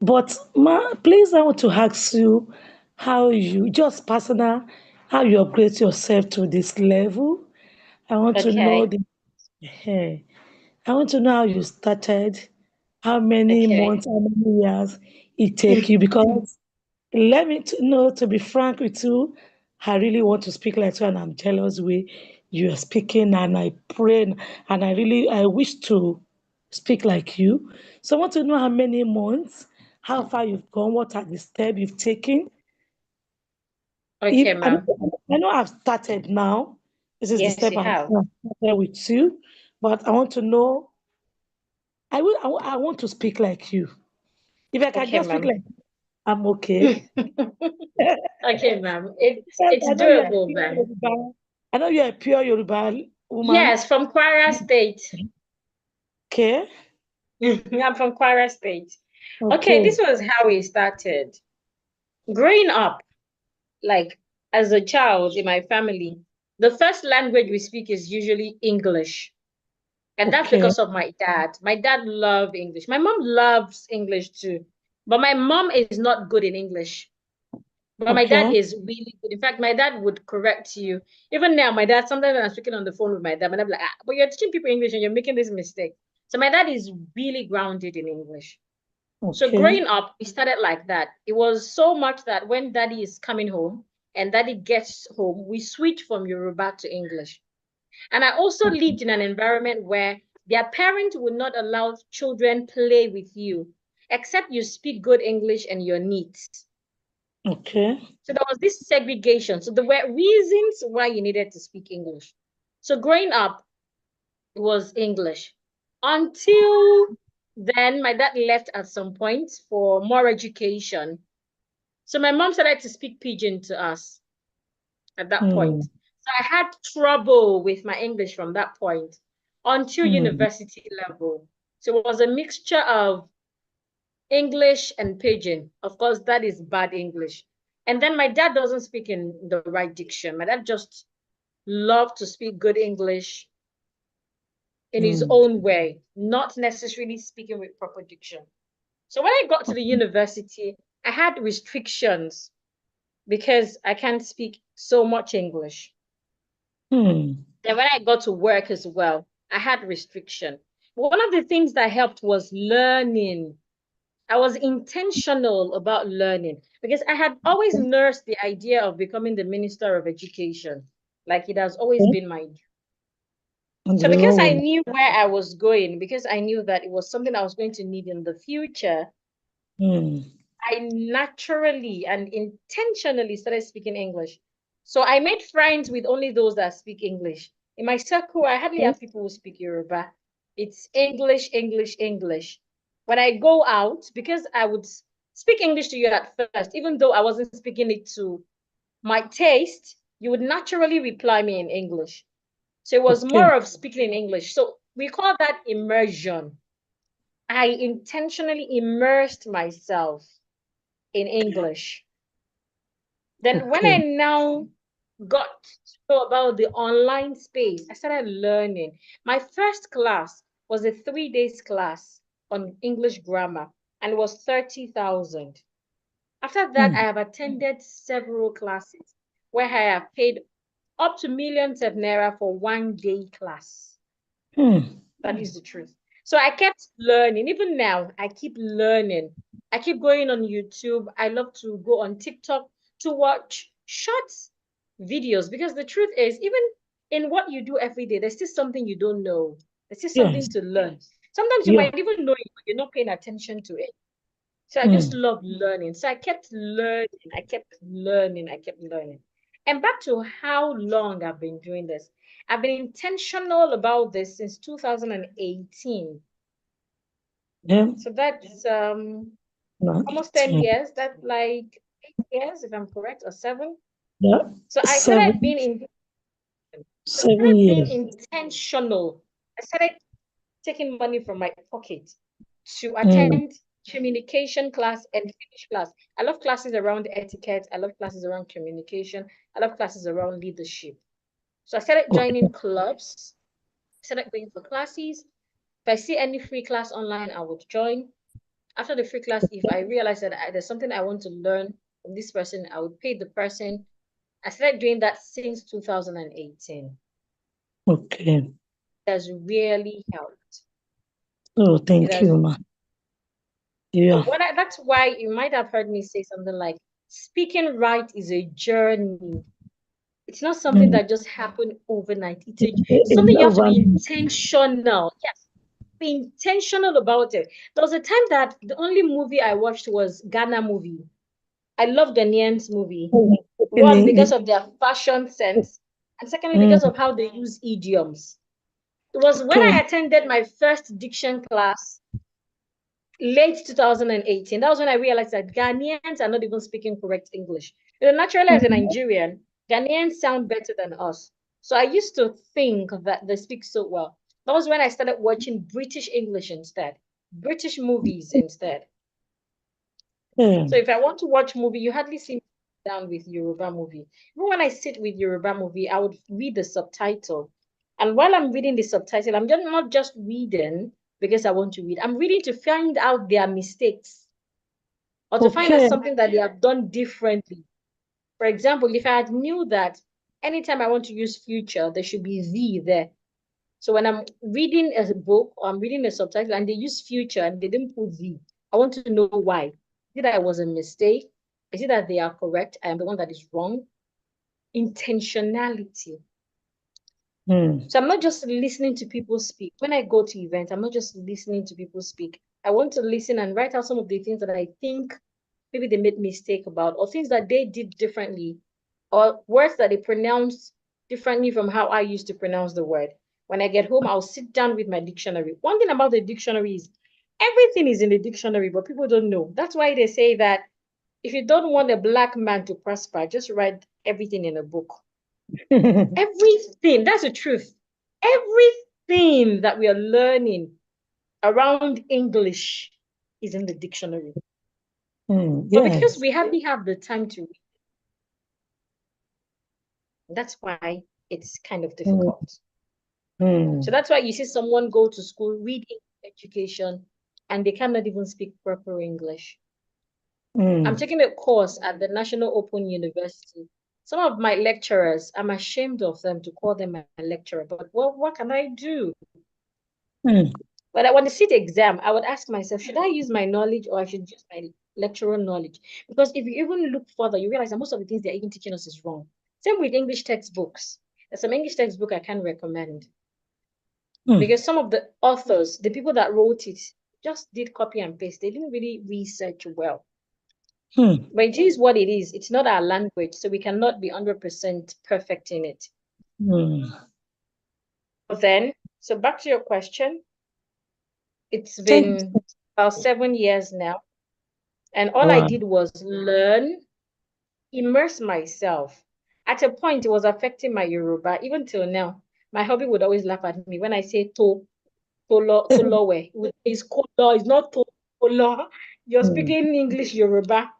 But ma, please, I want to ask you how you just personal, how you upgrade yourself to this level. I want to know Okay. the. I want to know how you started, how many Okay. months, how many years it take you? Because let me know, to be frank with you, I really want to speak like you, and I'm jealous way you are speaking, and I pray and I wish to speak like you. So I want to know how many months, how far you've gone, what are the steps you've taken. Okay, If ma'am. I know I've started now, this is the Yes, step you I've have. started with you, but I want to know. I want to speak like you. If I can Okay, just speak ma'am. like you, I'm okay. Okay, ma'am. It's I know you're a doable pure then. Yoruba. I know you're a pure Yoruba woman. Yes, from Kwara State. Okay. I'm from Kwara State. Okay, this Okay. was how it started. Growing up, like as a child in my family, the first language we speak is usually English. And that's Okay. because of my dad. My dad loved English. My mom loves English too. But my mom is not good in English. But my dad Okay. is really good. In fact, my dad would correct you. Even now, my dad, sometimes when I'm speaking on the phone with my dad, and I'm like, but you're teaching people English and you're making this mistake. So my dad is really grounded in English. So Okay. growing up, we started like that. It was so much that when daddy is coming home and daddy gets home, we switch from Yoruba to English. And I also lived in an environment where their parents would not allow children play with you, except you speak good English and you're neat. Okay. So there was this segregation. So there were reasons why you needed to speak English. So growing up, it was English. Until then, my dad left at some point for more education. So my mom started to speak pidgin to us at that point. Hmm. So I had trouble with my English from that point until Hmm. university level. So it was a mixture of English and pidgin. Of course, that is bad English. And then my dad doesn't speak in the right diction. My dad just loved to speak good English in his Hmm. own way, not necessarily speaking with proper diction. So when I got to the university, I had restrictions because I can't speak so much English. Hmm. Then when I got to work as well, I had restriction. But one of the things that helped was learning. I was intentional about learning because I had always nursed the idea of becoming the Minister of Education. Like it has always Okay. been my dream. And So the because Lord I will. knew where I was going, because I knew that it was something I was going to need in the future, Hmm. I naturally and intentionally started speaking English. So I made friends with only those that speak English. In my circle, I hardly Okay. have people who speak Yoruba. It's English, English, English. When I go out, because I would speak English to you at first, even though I wasn't speaking it to my taste, you would naturally reply me in English. So it was Okay. more of speaking in English. So we call that immersion. I intentionally immersed myself in English. Then when I Okay. now got to know about the online space, I started learning. My first class was a 3 days class on English grammar, and it was 30,000. After that, I Hmm. have attended several classes where I have paid up to millions of naira for 1 day class. Hmm. That is the truth. So I kept learning. Even now, I keep learning. I keep going on YouTube. I love to go on TikTok to watch short videos because the truth is, even in what you do every day, there's still something you don't know. There's still something Yes. to learn. Sometimes you Yeah. might even know it, but you're not paying attention to it. So I just Hmm. love learning. So I kept learning. I kept learning. I kept learning. And back to how long I've been doing this. I've been intentional about this since 2018. Yeah. So that's No, almost 10 18. years. That's like 8 years, if I'm correct, or 7. Yeah. So I started Seven. being in so I 7 started being years. intentional. I started taking money from my pocket to Hmm. attend communication class and finish class. I love classes around etiquette. I love classes around communication. I love classes around leadership. So I started Okay. joining clubs, started going for classes. If I see any free class online, I would join. After the free class, if I realize that there's something I want to learn from this person, I would pay the person. I started doing that since 2018. Okay. It has really helped. Oh, It thank has you, ma. Yeah. That's why you might have heard me say something like, speaking right is a journey. It's not something Mm. that just happened overnight. It's In something you have to over. be intentional. Yes, be intentional about it. There was a time that the only movie I watched was Ghana movie. I love Ghanaians movie. One, because of their fashion sense, and secondly, because of how they use idioms. It was when Okay. I attended my first diction class, late 2018. That was when I realized that Ghanaians are not even speaking correct English. Naturally, as a Mm. Nigerian, Ghanaians sound better than us. So I used to think that they speak so well. That was when I started watching British English instead, British movies instead. So Mm. if I want to watch movie, you hardly see me down with Yoruba movie. Even when I sit with Yoruba movie, I would read the subtitle. And while I'm reading the subtitle, I'm just not just reading because I want to read. I'm reading to find out their mistakes or to find out Okay. something that they have done differently. For example, if I had knew that anytime I want to use future, there should be the there. So when I'm reading a book or I'm reading a subtitle and they use future and they didn't put the, I want to know why. Is it that it was a mistake? Is it that they are correct? I am the one that is wrong? Intentionality. Mm. So I'm not just listening to people speak. When I go to events, I'm not just listening to people speak. I want to listen and write out some of the things that I think maybe they made mistake about, or things that they did differently, or words that they pronounce differently from how I used to pronounce the word. When I get home, I'll sit down with my dictionary. One thing about the dictionary is everything is in the dictionary, but people don't know. That's why they say that if you don't want a black man to prosper, just write everything in a book. Everything, that's the truth. Everything that we are learning around English is in the dictionary. Mm. But because Yes. we hardly have the time to read, that's why it's kind of Mm. difficult. So Mm. that's why you see someone go to school, read education, and they cannot even speak proper English. I'm Mm. taking a course at the National Open University. Some of my lecturers, I'm ashamed of them to call them a lecturer, but what can I do? Mm. But when I sit exam, I would ask myself, should I use my knowledge or I should use my lecturer knowledge? Because if you even look further, you realize that most of the things they're even teaching us is wrong. Same with English textbooks. There's some English textbook I can recommend Mm. because some of the authors, the people that wrote it, just did copy and paste. They didn't really research well. Mm. But it is what it is. It's not our language, so we cannot be 100% perfect in it. Mm. But then, so back to your question, it's Thank been about 7 years now. And you. all I Wow. did was learn, immerse myself. At a point, it was affecting my Yoruba. Even till now, my hubby would always laugh at me when I say to lowe. It's kola, it's not to kola. You're Mm. speaking English Yoruba.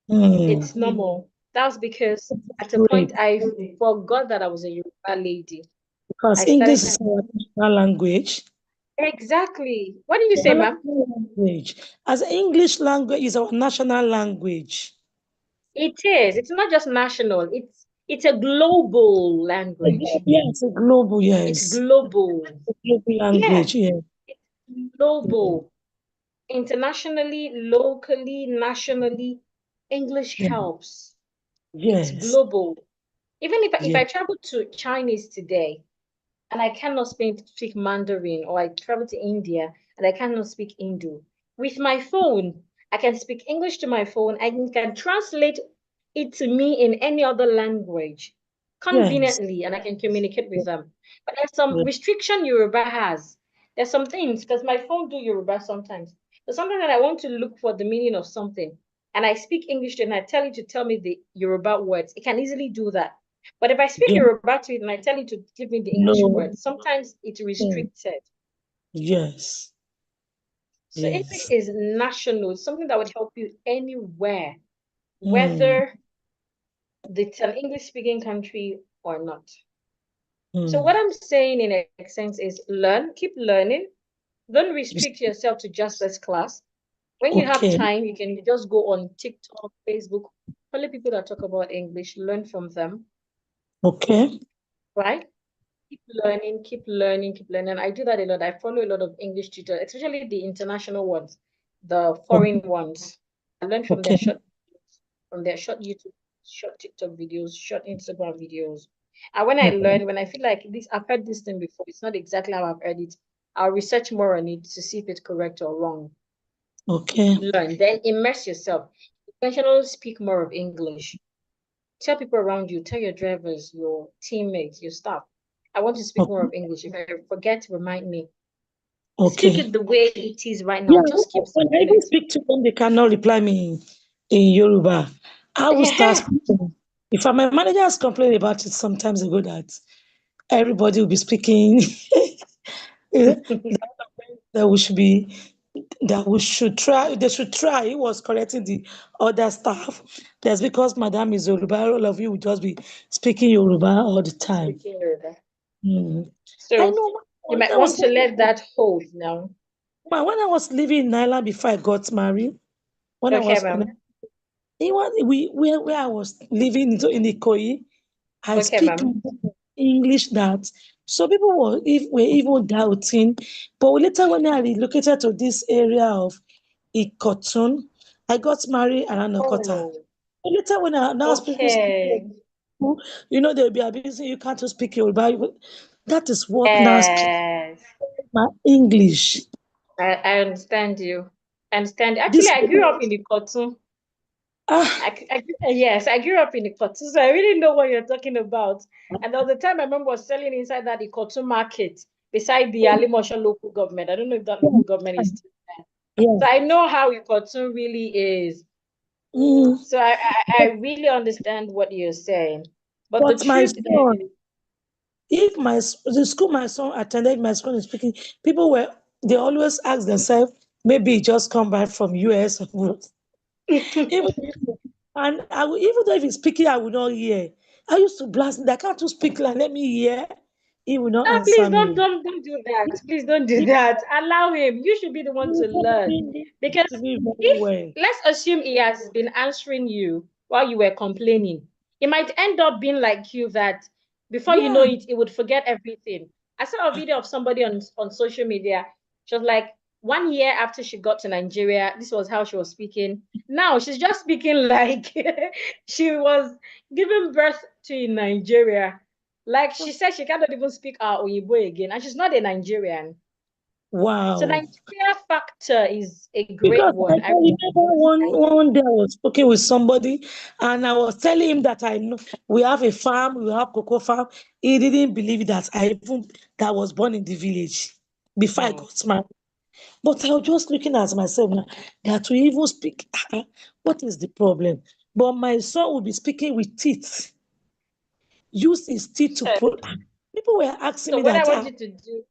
Mm. It's normal. That's because at a Great. point, I forgot that I was a Yoruba lady. Because I English started. is our national language. Exactly. What did you say, Our ma'am? national language. As English language is our national language. It is. It's not just national. It's a global language. Yes, a global, It's yes. global. A global Yeah, language, yeah. it's global. Internationally, locally, nationally, English Yeah. helps. It's Yes. global. Even if Yeah. I travel to Chinese today and I cannot speak Mandarin, or I travel to India and I cannot speak Hindu, with my phone, I can speak English to my phone. I can translate it to me in any other language Yes. conveniently, and I can communicate with them. But there's some Yeah. restriction Yoruba has. There's some things, because my phone do Yoruba sometimes. So sometimes that I want to look for the meaning of something, and I speak English and I tell it to tell me the Yoruba words, it can easily do that. But if I speak Yeah. Yoruba to it and I tell it to give me the English No. words, sometimes it's Mm. restricted. Yes. So English Yes. is national, something that would help you anywhere, Mm. whether it's an English speaking country or not. So what Mm. I'm saying in essence is learn, keep learning. Don't restrict yourself to just this class. When you have Okay. time, you can just go on TikTok, Facebook, follow people that talk about English, learn from them, Okay. right? Keep learning, keep learning, keep learning. I do that a lot. I follow a lot of English tutors, especially the international ones. the foreign ones. I learned Okay. from their short YouTube, short TikTok videos, short Instagram videos. And when I learn, when I feel like this, I've heard this thing before, it's not exactly how I've heard it, I'll research more on it to see if it's correct or wrong. Okay. Learn, then immerse yourself. Intentionally speak more of English. Tell people around you, tell your drivers, your teammates, your staff, I want to speak more Okay. of English. If I forget, remind me. Speak Okay. it the way it is right Yeah, now. Just keep when I speaking even it. speak to them, they cannot reply me in Yoruba. I will start Yeah. speaking. In fact, my manager has complained about it some times ago that everybody will be speaking. eh, that we should be that we should try. They should try. He was correcting the other staff. That's because Madam is Yoruba. All of you will just be speaking Yoruba all the time. Speaking Yoruba. Mm. I So know. you When might I want was to let that hold now. living in Ireland before I got married, when I Okay, was ma'am. where I was living in Ikoyi, I Okay, speak ma'am. more English that so people were even doubting. But later when I relocated to this area of Ikotun, I got married around Okota. Oh, But later when I now people speak, okay. they'll be abusing you can't just speak Yoruba. That is what now strengthens Yes. my English. I understand you. I understand. Actually, This I grew up in the cotton. ah Yes, I grew up in the cotton, so I really know what you're talking about. And there was a time I remember was selling inside that the cotton market beside the Alimosho local government. I don't know if that local government is still there. yeah. So I know how the cotton really is. Mm. So I really understand what you're saying. But the But my truth son, is, if the school my son attended, my son is speaking, people were they always ask themselves, maybe he just come back from US or what. Even and I will, even though if he's speaking, I will not hear. I used to blast him, I can't to speak like let me hear. He will not no, please answer me. don't do that. Please don't do that. Allow him. You should be the one to learn. He Because to me very if well. let's assume he has been answering you while you were complaining, it might end up being like you that before you know Yeah. it, he would forget everything. I saw a video of somebody on social media. She was like, 1 year after she got to Nigeria, this was how she was speaking. Now she's just speaking like she was giving birth to in Nigeria. Like she said, she cannot even speak Oyibo again, and she's not a Nigerian. So Wow. Nigeria factor is a great Because I one. can remember one day I was speaking with somebody and I was telling him that I know we have a farm, we have cocoa farm. He didn't believe that that was born in the village before I Hmm. got married. But I was just looking at myself now that we even speak. What is the problem? But my son will be speaking with teeth, use his teeth to So, put. People were asking so me what I that. want you to do,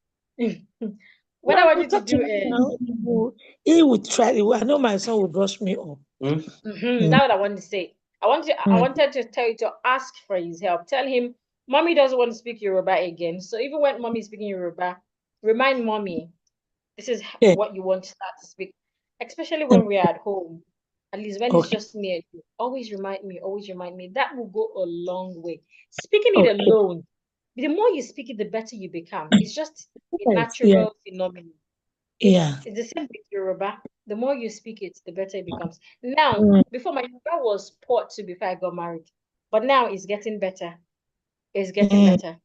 what I When want we you to talk to do him is, now, he would try. I know my son will brush me up. that's Mm, what I want to say. I mm, wanted to tell you to ask for his help. Tell him, mommy doesn't want to speak Yoruba again. So even when mommy is speaking Yoruba, remind mommy this is yeah. what you want to start to speak, especially Mm, when we're at home. At least when it's okay. just me and you, always remind me, always remind me. That will go a long way. Speaking it Okay. alone, the more you speak it, the better you become. It's just a Yes. Yeah. natural phenomenon. Yeah. It's the same with Yoruba. The more you speak it, the better it becomes. Now, Mm, before my Yoruba was poor too before I got married, but now it's getting better. It's getting mm, better.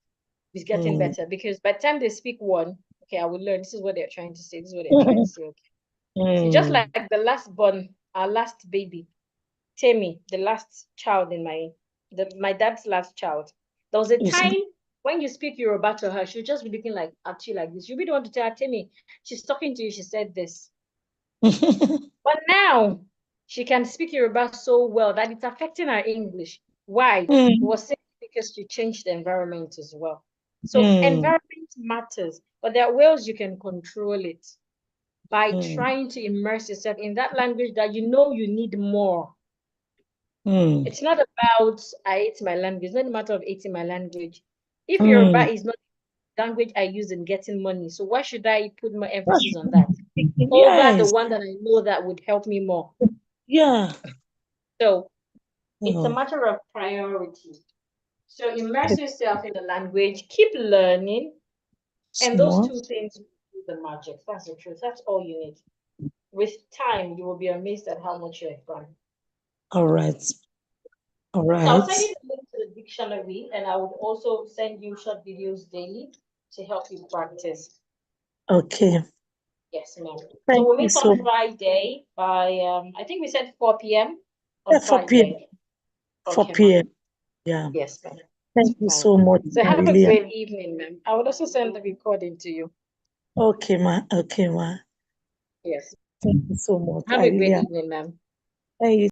It's getting mm, better because by the time they speak one, okay, I will learn. This is what they're trying to say. This is what they're trying to say. Okay. See, just mm. like the last born, our last baby, Tammy, the last child in my dad's last child. There was a You see? time when you speak Yoruba to her, she'll just be looking like at you like this. You'll be the one to tell her, Tammy, she's talking to you, she said this. But now she can speak Yoruba so well that it's affecting her English. Why? It Mm, was simply because she changed the environment as well. So mm, environment matters, but there are ways you can control it by mm, trying to immerse yourself in that language that you know you need more. mm, It's not about I hate my language. It's not a matter of hating my language. If mm. Yoruba is not the language I use in getting money, so why should I put more That's emphasis on that over the yes. one that I know that would help me more? Yeah. So it's a Oh, matter of priority. So immerse okay. yourself in the language, keep learning, and those Small. two things will do the magic. That's the truth. That's all you need. with time, you will be amazed at how much you have done. All right. All So I'll right. send you the link to the dictionary, and I would also send you short videos daily to help you practice. Okay. Yes, ma'am. So Thank we'll you meet so on much. Friday by I think we said 4 p.m. Yeah, on 4 p.m. Friday. 4 Okay, ma'am. p.m. Yeah. Yes, ma'am. Thank you so much. So I have a really great evening, ma'am. I would also send the recording to you. Okay, ma. Okay, ma. Yes. Thank you so much. Have I a really great evening, ma'am. Thank you